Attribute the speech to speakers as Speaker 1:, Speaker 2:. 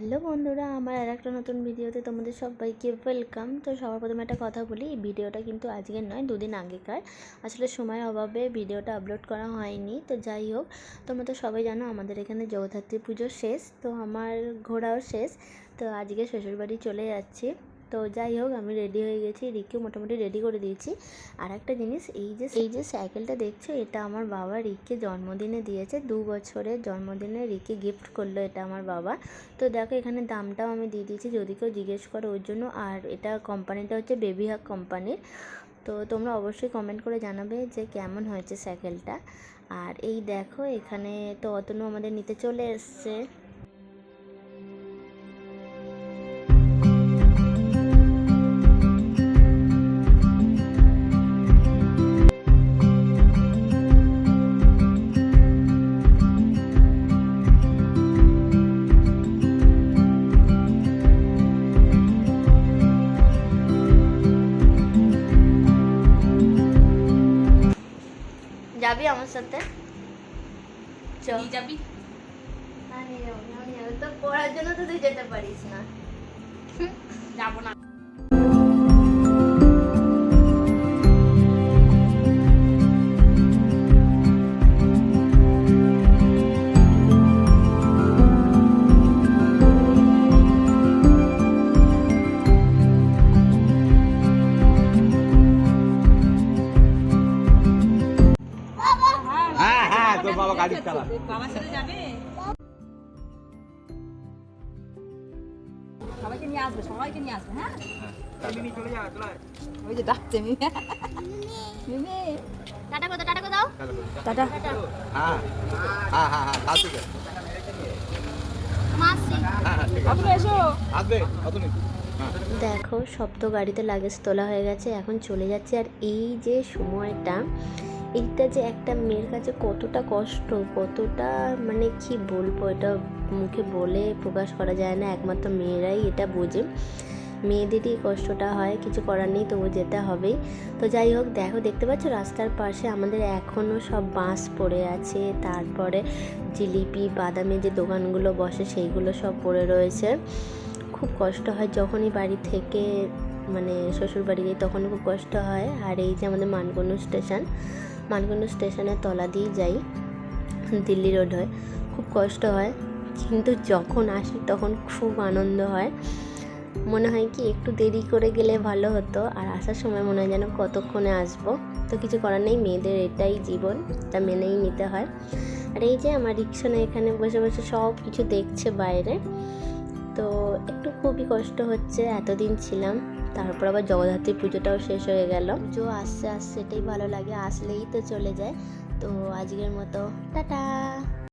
Speaker 1: Hello বন্ধুরা, আমার আর একটা নতুন ভিডিওতে তোমাদের সবাইকে ওয়েলকাম। তো সবার প্রথমে একটা কথা বলি, এই ভিডিওটা কিন্তু আজকের নয়, দুদিন আগেকার। আসলে সময়ের অভাবে ভিডিওটা আপলোড করা হয়নি। তো যাই হোক, তোমরা তো সবাই জানো আমাদের এখানে জগদ্ধাত্রী পুজো শেষ, তো আমার ঘোরাও শেষ। তো আজকে শ্বশুরবাড়ি চলে যাচ্ছি। তো যাই হোক, আমি রেডি হয়ে গেছি, রিককেও মোটামুটি রেডি করে দিয়েছি। আর একটা জিনিস, এই যে সাইকেলটা দেখছো, এটা আমার বাবা রিককে জন্মদিনে দিয়েছে। 2 বছরের জন্মদিনে রিককে গিফট করলো এটা আমার বাবা। তো দেখো, এখানে দামটাও আমি দিয়ে দিয়েছি যদি কেউ জিজ্ঞেস করো ওর জন্য। আর এটা কোম্পানিটা হচ্ছে বেবি হাগ কোম্পানির। তো তোমরা অবশ্যই কমেন্ট করে জানাবে যে কেমন হয়েছে সাইকেলটা। আর এই দেখো, এখানে তো অতনু আমাদের নিতে চলে এসছে। যাবি আমার সাথে? চল
Speaker 2: যাবি?
Speaker 1: না, তো পড়ার জন্য তো তুই যেতে পারিস না।
Speaker 2: যাবো না।
Speaker 3: তোর বাবা গাড়ি চালা,
Speaker 2: বাবার সাথে যাবে, সবাইকে নিয়ে আসবে, সবাইকে নিয়ে আসবে। হ্যাঁ,
Speaker 3: মিমি চলে যা, চলে
Speaker 2: ওই যে ডাকছে মিমি। মিমি
Speaker 1: টাটা করে দাও, টাটা করে দাও,
Speaker 2: টাটা।
Speaker 3: হ্যাঁ হ্যাঁ হ্যাঁ হ্যাঁ কাল থেকে
Speaker 1: মাসি।
Speaker 3: হ্যাঁ ঠিক আছে,
Speaker 2: আপনি এসো,
Speaker 3: আসবে অতনি।
Speaker 1: দেখো, সব তো গাড়িতে লাগেজ তোলা হয়ে গেছে, এখন চলে যাচ্ছে। আর এই যে সময়টা, এইটা যে একটা মেয়ের কাছে কতটা কষ্ট, কতটা মানে কি বলবো, এটা মুখে বলে প্রকাশ করা যায় না। একমাত্র মেয়েরাই এটা বোঝে, মেয়েদেরই কষ্টটা হয়, কিছু করার নেই, তবু যেতে হবেই। তো যাই হোক, দেখো, দেখতে পাচ্ছ রাস্তার পাশে আমাদের এখনও সব বাঁশ পড়ে আছে, তারপরে জিলিপি বাদামের যে দোকানগুলো বসে সেইগুলো সব পড়ে রয়েছে। খুব কষ্ট হয় যখনই বাড়ি থেকে মানে শ্বশুর বাড়ি যাই, তখন খুব কষ্ট হয়। আর এই যে আমাদের মানকুণ্ডু স্টেশনের তলা দিয়ে যাই, দিল্লি রোড হয়, খুব কষ্ট হয়। কিন্তু যখন আসি তখন খুব আনন্দ হয়, মনে হয় কি একটু দেরি করে গেলে ভালো হতো। আর আসার সময় মনে হয় যেন কতক্ষণে আসবো। তো কিছু করার নেই, মেয়েদের এটাই জীবন, তা মেনেই নিতে হয়। আর এই যে আমার রিকশনে এখানে বসে বসে সব কিছু দেখছে বাইরে। তো একটু খুবই কষ্ট হচ্ছে, এতদিন ছিলাম, তারপর আবার জগদ্ধাত্রী পুজোটাও শেষ হয়ে গেল। পুজো আসছে এটাই ভালো লাগে, আসলেই তো চলে যায়। তো আজকের মতো টাটা।